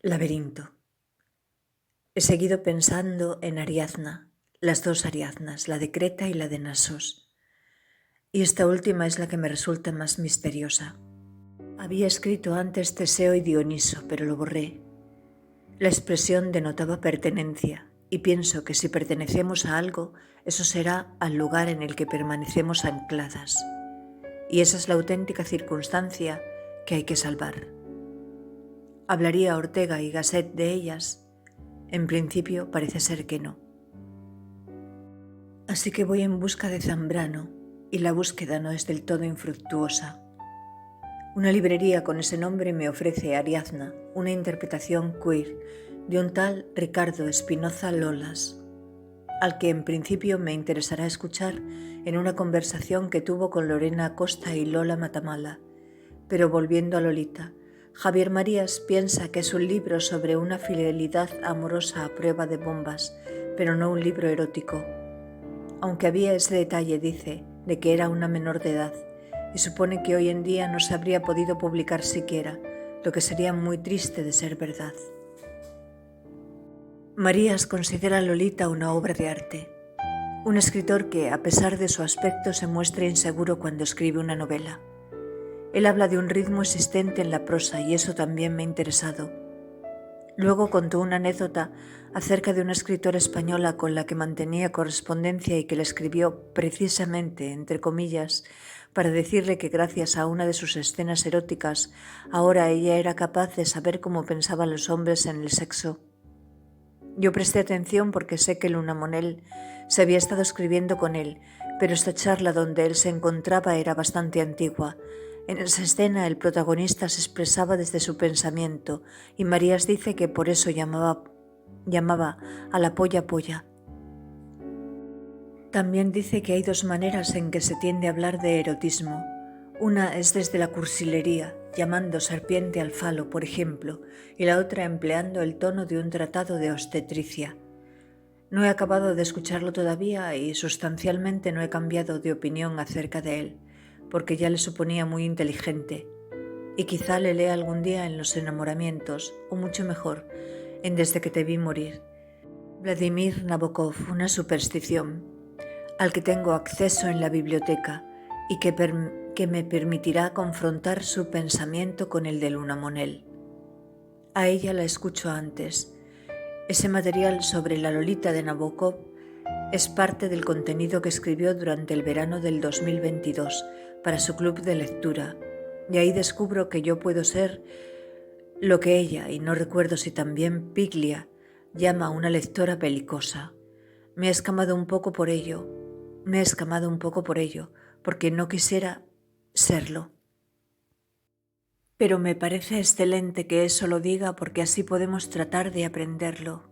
Laberinto. He seguido pensando en Ariadna, las dos Ariadnas, la de Creta y la de Nasos. Y esta última es la que me resulta más misteriosa. Había escrito antes Teseo y Dioniso, pero lo borré. La expresión denotaba pertenencia, y pienso que si pertenecemos a algo, eso será al lugar en el que permanecemos ancladas. Y esa es la auténtica circunstancia que hay que salvar. ¿Hablaría Ortega y Gasset de ellas? En principio parece ser que no. Así que voy en busca de Zambrano, y la búsqueda no es del todo infructuosa. Una librería con ese nombre me ofrece Ariadna, una interpretación queer de un tal Ricardo Espinoza Lolas, al que en principio me interesará escuchar en una conversación que tuvo con Lorena Acosta y Lola Matamala. Pero volviendo a Lolita, Javier Marías piensa que es un libro sobre una fidelidad amorosa a prueba de bombas, pero no un libro erótico. Aunque había ese detalle, dice, de que era una menor de edad, y supone que hoy en día no se habría podido publicar siquiera, lo que sería muy triste de ser verdad. Marías considera a Lolita una obra de arte, un escritor que, a pesar de su aspecto, se muestra inseguro cuando escribe una novela. Él habla de un ritmo existente en la prosa y eso también me ha interesado. Luego contó una anécdota acerca de una escritora española con la que mantenía correspondencia y que le escribió precisamente, entre comillas, para decirle que gracias a una de sus escenas eróticas, ahora ella era capaz de saber cómo pensaban los hombres en el sexo. Yo presté atención porque sé que Luna Monel se había estado escribiendo con él, pero esta charla donde él se encontraba era bastante antigua. En esa escena el protagonista se expresaba desde su pensamiento y Marías dice que por eso llamaba a la polla polla. También dice que hay dos maneras en que se tiende a hablar de erotismo. Una es desde la cursilería, llamando serpiente al falo, por ejemplo, y la otra empleando el tono de un tratado de obstetricia. No he acabado de escucharlo todavía y sustancialmente no he cambiado de opinión acerca de él, porque ya le suponía muy inteligente, y quizá le lea algún día en Los enamoramientos, o mucho mejor, en Desde que te vi morir. Vladimir Nabokov, una superstición, al que tengo acceso en la biblioteca y que me permitirá confrontar su pensamiento con el de Luna Monel. A ella la escucho antes. Ese material sobre la Lolita de Nabokov es parte del contenido que escribió durante el verano del 2022 para su club de lectura, y ahí descubro que yo puedo ser lo que ella, y no recuerdo si también Piglia, llama una lectora belicosa. Me he escamado un poco por ello, porque no quisiera serlo. Pero me parece excelente que eso lo diga porque así podemos tratar de aprehenderlo.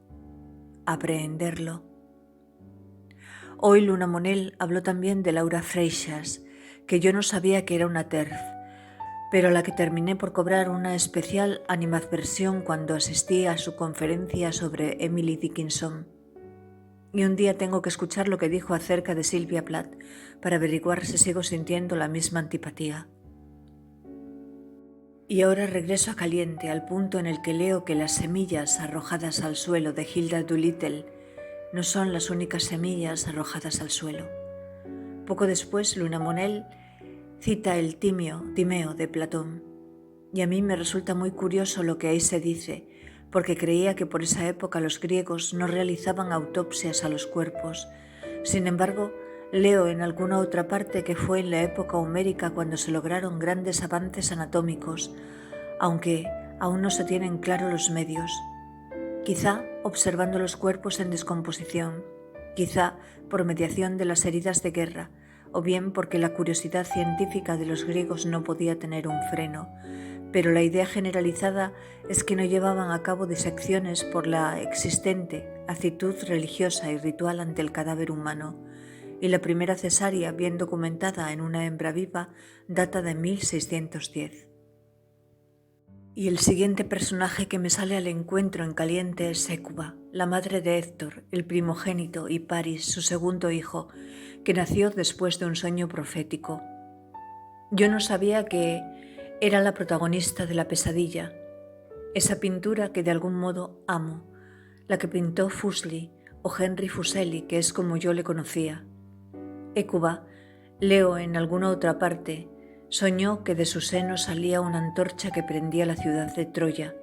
Hoy Luna Monel habló también de Laura Freixas, que yo no sabía que era una TERF, pero a la que terminé por cobrar una especial animadversión cuando asistí a su conferencia sobre Emily Dickinson. Y un día tengo que escuchar lo que dijo acerca de Sylvia Plath para averiguar si sigo sintiendo la misma antipatía. Y ahora regreso a Caliente, al punto en el que leo que las semillas arrojadas al suelo de Hilda Doolittle no son las únicas semillas arrojadas al suelo. Poco después, Luna Monel cita el Timeo de Platón, y a mí me resulta muy curioso lo que ahí se dice, porque creía que por esa época los griegos no realizaban autopsias a los cuerpos. Sin embargo, leo en alguna otra parte que fue en la época homérica cuando se lograron grandes avances anatómicos, aunque aún no se tienen claros los medios. Quizá observando los cuerpos en descomposición, quizá por mediación de las heridas de guerra, o bien porque la curiosidad científica de los griegos no podía tener un freno, pero la idea generalizada es que no llevaban a cabo disecciones por la existente actitud religiosa y ritual ante el cadáver humano, y la primera cesárea, bien documentada en una hembra viva, data de 1610. Y el siguiente personaje que me sale al encuentro en Caliente es Sécuba, la madre de Héctor, el primogénito, y Paris, su segundo hijo, que nació después de un sueño profético. Yo no sabía que era la protagonista de la pesadilla, Esa pintura que de algún modo amo, la que pintó Fuseli o Henry Fuseli, que es como yo le conocía. Hécuba, leo en alguna otra parte, soñó que de su seno salía una antorcha que prendía la ciudad de Troya,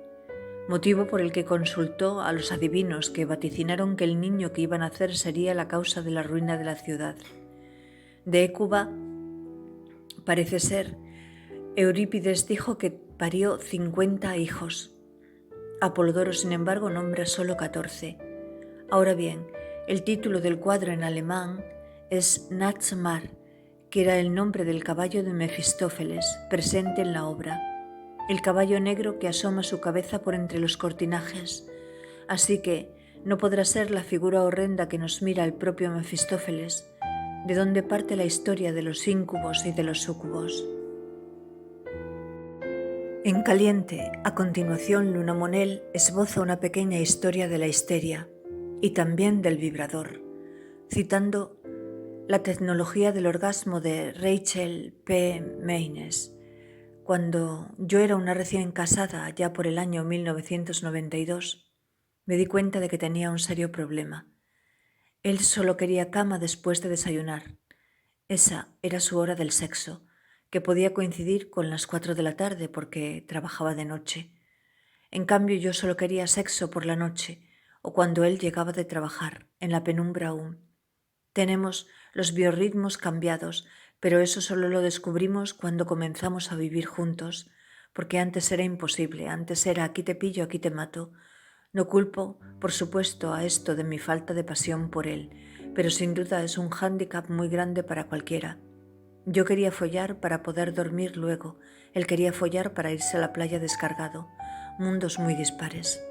motivo por el que consultó a los adivinos que vaticinaron que el niño que iba a nacer sería la causa de la ruina de la ciudad. De Hécuba, parece ser, Eurípides dijo que parió 50 hijos. Apolodoro, sin embargo, nombra solo 14. Ahora bien, el título del cuadro en alemán es Nachtmar, que era el nombre del caballo de Mefistófeles, presente en la obra. El caballo negro que asoma su cabeza por entre los cortinajes. Así que no podrá ser la figura horrenda que nos mira el propio Mefistófeles, de donde parte la historia de los íncubos y de los súcubos. En Caliente, a continuación, Luna Monel esboza una pequeña historia de la histeria y también del vibrador, citando la tecnología del orgasmo de Rachel P. Maynes. Cuando yo era una recién casada, ya por el año 1992, me di cuenta de que tenía un serio problema. Él solo quería cama después de desayunar. Esa era su hora del sexo, que podía coincidir con las 4 de la tarde porque trabajaba de noche. En cambio, yo solo quería sexo por la noche o cuando él llegaba de trabajar, en la penumbra aún. Tenemos los biorritmos cambiados, pero eso solo lo descubrimos cuando comenzamos a vivir juntos, porque antes era imposible, antes era aquí te pillo, aquí te mato. No culpo, por supuesto, a esto de mi falta de pasión por él, pero sin duda es un hándicap muy grande para cualquiera. Yo quería follar para poder dormir luego, él quería follar para irse a la playa descargado, mundos muy dispares.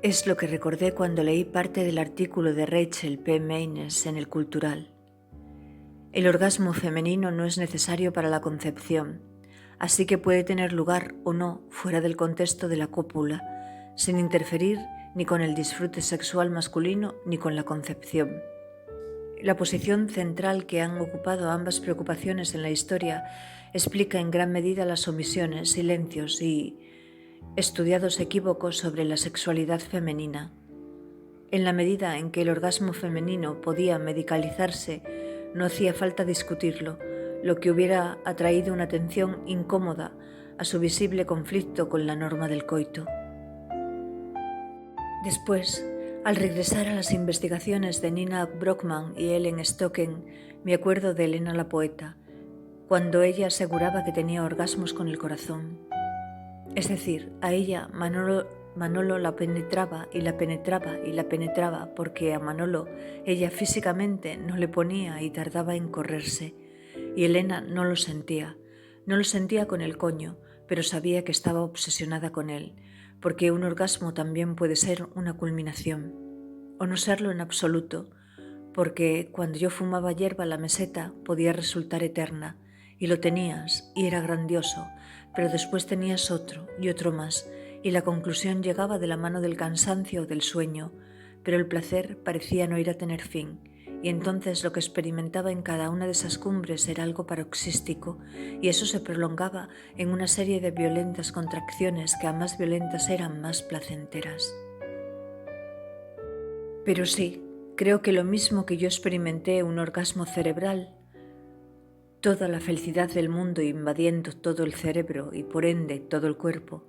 Es lo que recordé cuando leí parte del artículo de Rachel P. Maynes en El Cultural. El orgasmo femenino no es necesario para la concepción, así que puede tener lugar o no fuera del contexto de la cópula, sin interferir ni con el disfrute sexual masculino ni con la concepción. La posición central que han ocupado ambas preocupaciones en la historia explica en gran medida las omisiones, silencios y estudiados equívocos sobre la sexualidad femenina. En la medida en que el orgasmo femenino podía medicalizarse, no hacía falta discutirlo, lo que hubiera atraído una atención incómoda a su visible conflicto con la norma del coito. Después, al regresar a las investigaciones de Nina Brockman y Ellen Stocken, me acuerdo de Elena la poeta, cuando ella aseguraba que tenía orgasmos con el corazón. Es decir, a ella Manolo la penetraba y la penetraba y la penetraba porque a Manolo ella físicamente no le ponía y tardaba en correrse. Y Elena no lo sentía con el coño, pero sabía que estaba obsesionada con él, porque un orgasmo también puede ser una culminación, o no serlo en absoluto, porque cuando yo fumaba hierba la meseta podía resultar eterna, y lo tenías, y era grandioso, pero después tenías otro y otro más, y la conclusión llegaba de la mano del cansancio o del sueño, pero el placer parecía no ir a tener fin, y entonces lo que experimentaba en cada una de esas cumbres era algo paroxístico, y eso se prolongaba en una serie de violentas contracciones que a más violentas eran más placenteras. Pero sí, creo que lo mismo que yo experimenté un orgasmo cerebral, toda la felicidad del mundo invadiendo todo el cerebro y por ende todo el cuerpo,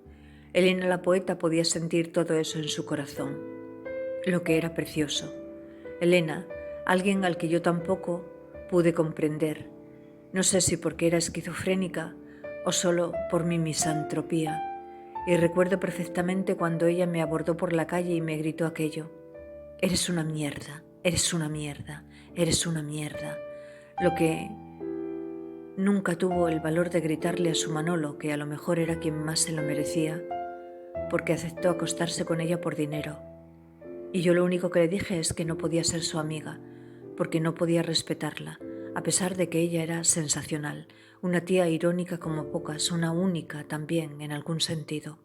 Elena la poeta podía sentir todo eso en su corazón, lo que era precioso. Elena, alguien al que yo tampoco pude comprender, no sé si porque era esquizofrénica o solo por mi misantropía, y recuerdo perfectamente cuando ella me abordó por la calle y me gritó aquello: «Eres una mierda, eres una mierda, eres una mierda», lo que nunca tuvo el valor de gritarle a su Manolo, que a lo mejor era quien más se lo merecía, porque aceptó acostarse con ella por dinero. Y yo lo único que le dije es que no podía ser su amiga, porque no podía respetarla, a pesar de que ella era sensacional, una tía irónica como pocas, una única también en algún sentido.